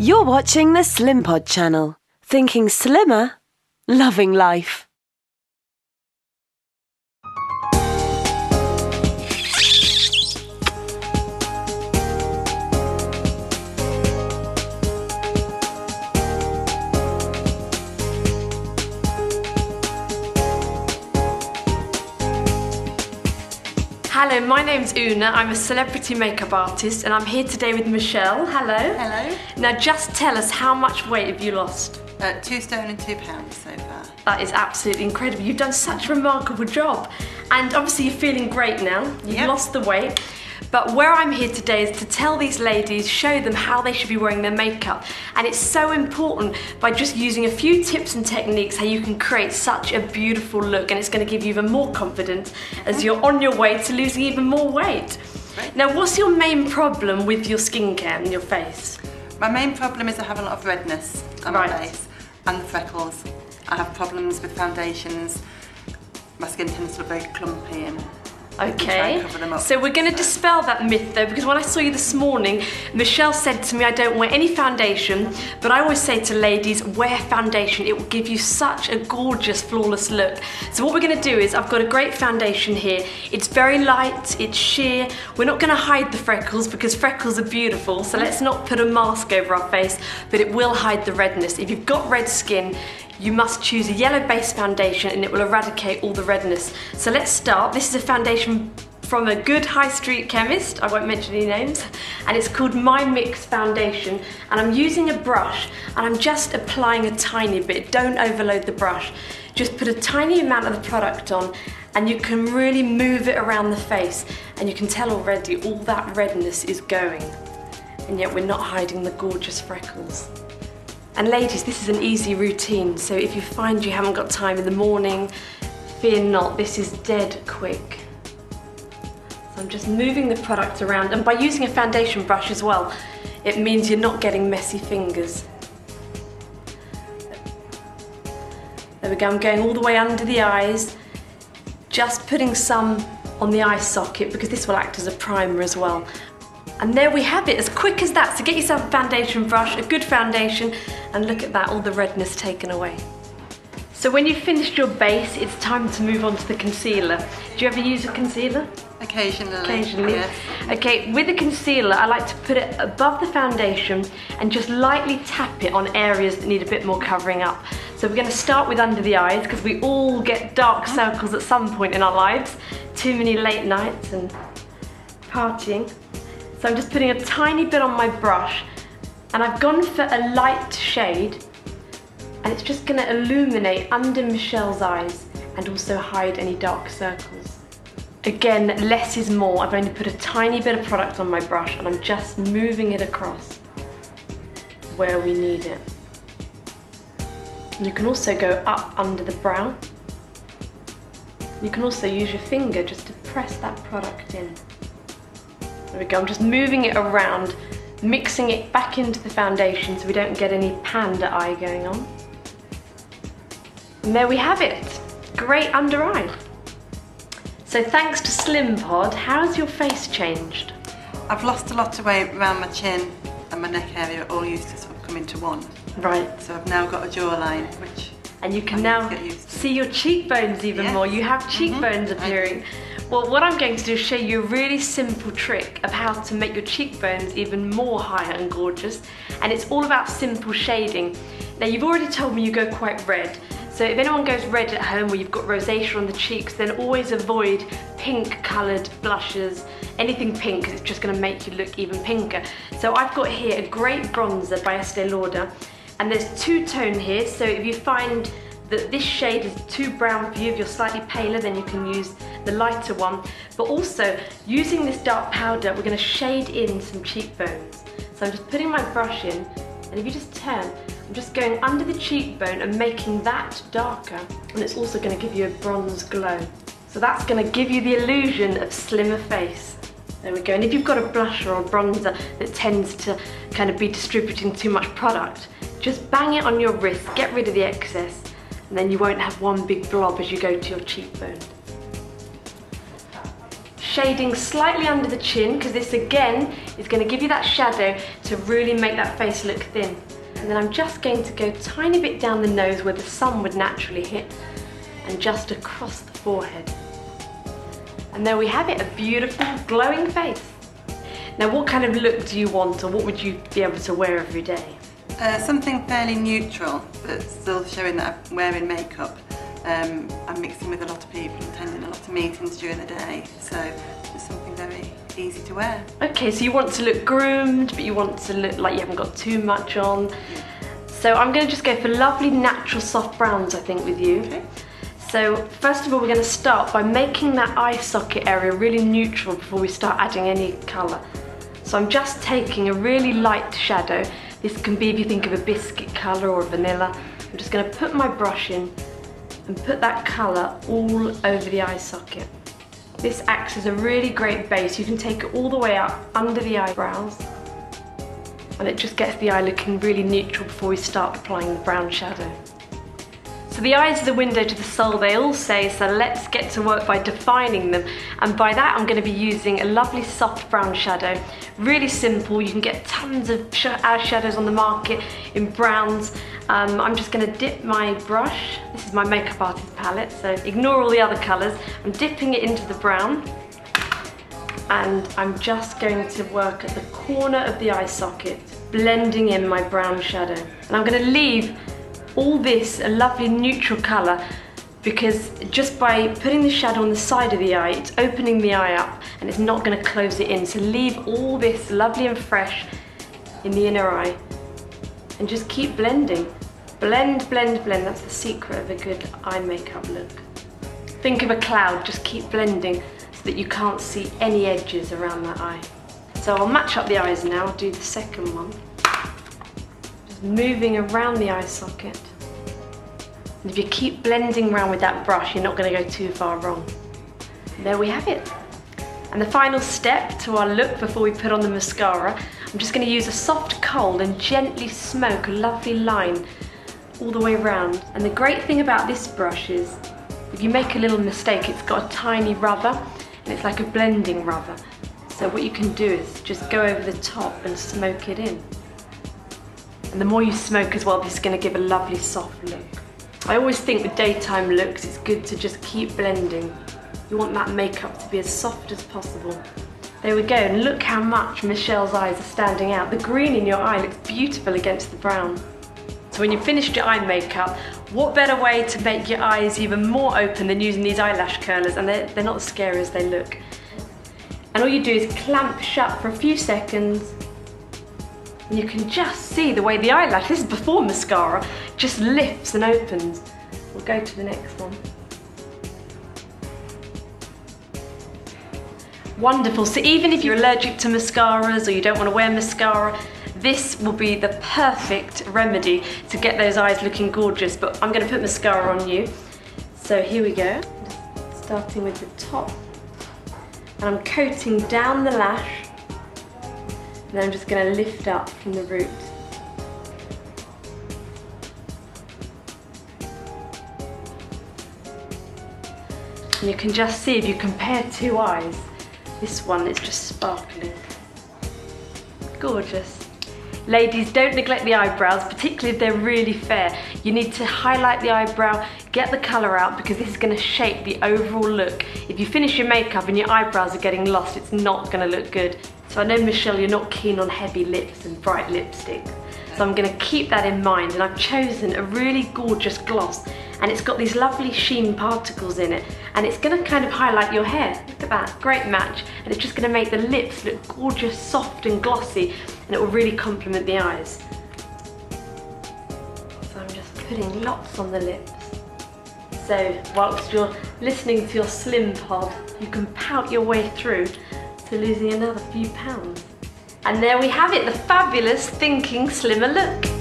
You're watching the Slimpod channel. Thinking slimmer, loving life. Hello, my name's Una. I'm a celebrity makeup artist and I'm here today with Michelle. Hello. Hello. Now just tell us, how much weight have you lost? 2 stone and 2 pounds so far. That is absolutely incredible. You've done such a remarkable job. And obviously you're feeling great now. You've lost the weight. But where I'm here today is to tell these ladies, show them how they should be wearing their makeup. And it's so important by just using a few tips and techniques how you can create such a beautiful look, and it's going to give you even more confidence as you're on your way to losing even more weight. Right. Now, what's your main problem with your skincare and your face? My main problem is I have a lot of redness on my face and freckles. I have problems with foundations. My skin tends to look very clumpy and Okay, so we're going to dispel that myth though, because when I saw you this morning, Michelle said to me I don't wear any foundation, but I always say to ladies, wear foundation. It will give you such a gorgeous, flawless look. So what we're going to do is, I've got a great foundation here. It's very light, it's sheer. We're not going to hide the freckles because freckles are beautiful, so let's not put a mask over our face, but it will hide the redness. If you've got red skin, you must choose a yellow base foundation and it will eradicate all the redness. So let's start. This is a foundation from a good high street chemist, I won't mention any names, and it's called My Mix Foundation, and I'm using a brush and I'm just applying a tiny bit. Don't overload the brush. Just put a tiny amount of the product on and you can really move it around the face, and you can tell already all that redness is going, and yet we're not hiding the gorgeous freckles. And ladies, this is an easy routine, so if you find you haven't got time in the morning, fear not, this is dead quick. So I'm just moving the product around, and by using a foundation brush as well, it means you're not getting messy fingers. There we go, I'm going all the way under the eyes, just putting some on the eye socket because this will act as a primer as well. And there we have it, as quick as that. So get yourself a foundation brush, a good foundation, and look at that, all the redness taken away. So when you've finished your base, it's time to move on to the concealer. Do you ever use a concealer? Occasionally. Occasionally. Yes. Okay, with the concealer, I like to put it above the foundation and just lightly tap it on areas that need a bit more covering up. So we're going to start with under the eyes, because we all get dark circles at some point in our lives. Too many late nights and partying. So I'm just putting a tiny bit on my brush, and I've gone for a light shade, and it's just going to illuminate under Michelle's eyes and also hide any dark circles. Again, less is more. I've only put a tiny bit of product on my brush and I'm just moving it across where we need it. You can also go up under the brow. You can also use your finger just to press that product in. There we go, I'm just moving it around, mixing it back into the foundation so we don't get any panda eye going on. And there we have it, great under eye. So thanks to Slimpod, how's your face changed? I've lost a lot of weight around my chin and my neck area, all used to sort of come into one. Right. So I've now got a jawline, which and you can now see your cheekbones even more. You have cheekbones appearing. Well, what I'm going to do is show you a really simple trick of how to make your cheekbones even more higher and gorgeous, and it's all about simple shading. Now, you've already told me you go quite red, so if anyone goes red at home where you've got rosacea on the cheeks, then always avoid pink coloured blushes, anything pink, because it's just going to make you look even pinker. So I've got here a great bronzer by Estee Lauder, and there's two-tone here, so if you find that this shade is too brown for you, if you're slightly paler, then you can use the lighter one. But also, using this dark powder, we're going to shade in some cheekbones. So I'm just putting my brush in, and if you just turn, I'm just going under the cheekbone and making that darker, and it's also going to give you a bronze glow. So that's going to give you the illusion of slimmer face. There we go, and if you've got a blusher or a bronzer that tends to kind of be distributing too much product, just bang it on your wrist, get rid of the excess, and then you won't have one big blob as you go to your cheekbone. shading slightly under the chin, because this again is going to give you that shadow to really make that face look thin. And then I'm just going to go a tiny bit down the nose where the sun would naturally hit, and just across the forehead. And there we have it, a beautiful glowing face. Now what kind of look do you want, or what would you be able to wear every day? Something fairly neutral, but still showing that I'm wearing makeup. I'm mixing with a lot of people, attending a lot of meetings during the day, so it's something very easy to wear. Okay, so you want to look groomed, but you want to look like you haven't got too much on. So I'm going to just go for lovely natural soft browns, I think, with you. Okay. So first of all, we're going to start by making that eye socket area really neutral before we start adding any colour. So I'm just taking a really light shadow. This can be, if you think of a biscuit colour or a vanilla. I'm just going to put my brush in and put that colour all over the eye socket. This acts as a really great base. You can take it all the way up under the eyebrows, and it just gets the eye looking really neutral before we start applying the brown shadow. So the eyes are the window to the soul, they all say, so let's get to work by defining them. And by that I'm going to be using a lovely soft brown shadow. Really simple, you can get tons of eyeshadows on the market in browns. I'm just going to dip my brush, this is my makeup artist palette, so ignore all the other colours. I'm dipping it into the brown, and I'm just going to work at the corner of the eye socket, blending in my brown shadow. And I'm going to leave all this a lovely neutral colour, because just by putting the shadow on the side of the eye, it's opening the eye up and it's not going to close it in. So leave all this lovely and fresh in the inner eye and just keep blending. Blend, blend, blend. That's the secret of a good eye makeup look. Think of a cloud, just keep blending so that you can't see any edges around that eye. So I'll match up the eyes now, I'll do the second one. Moving around the eye socket. And if you keep blending around with that brush, you're not going to go too far wrong. And there we have it. And the final step to our look before we put on the mascara, I'm just going to use a soft kohl and gently smoke a lovely line all the way around. And the great thing about this brush is, if you make a little mistake, it's got a tiny rubber, and it's like a blending rubber. So what you can do is just go over the top and smoke it in. And the more you smoke as well, this is going to give a lovely soft look. I always think with daytime looks, it's good to just keep blending. You want that makeup to be as soft as possible. There we go, and look how much Michelle's eyes are standing out. The green in your eye looks beautiful against the brown. So when you've finished your eye makeup, what better way to make your eyes even more open than using these eyelash curlers, and they're not as scary as they look. And all you do is clamp shut for a few seconds, and you can just see the way the eyelash, this is before mascara, just lifts and opens. We'll go to the next one. Wonderful, so even if you're allergic to mascaras or you don't want to wear mascara, this will be the perfect remedy to get those eyes looking gorgeous. But I'm going to put mascara on you. So here we go, just starting with the top. And I'm coating down the lash. And then I'm just going to lift up from the root. And you can just see, if you compare two eyes, this one is just sparkling. Gorgeous. Ladies, don't neglect the eyebrows, particularly if they're really fair. You need to highlight the eyebrow, get the colour out, because this is going to shape the overall look. If you finish your makeup and your eyebrows are getting lost, it's not going to look good. So I know, Michelle, you're not keen on heavy lips and bright lipstick. So I'm going to keep that in mind, and I've chosen a really gorgeous gloss, and it's got these lovely sheen particles in it, and it's going to kind of highlight your hair. Look at that, great match, and it's just going to make the lips look gorgeous, soft and glossy, and it will really complement the eyes. So I'm just putting lots on the lips. So whilst you're listening to your Slimpod, you can pout your way through to losing another few pounds. And there we have it, the fabulous Thinking Slimmer look.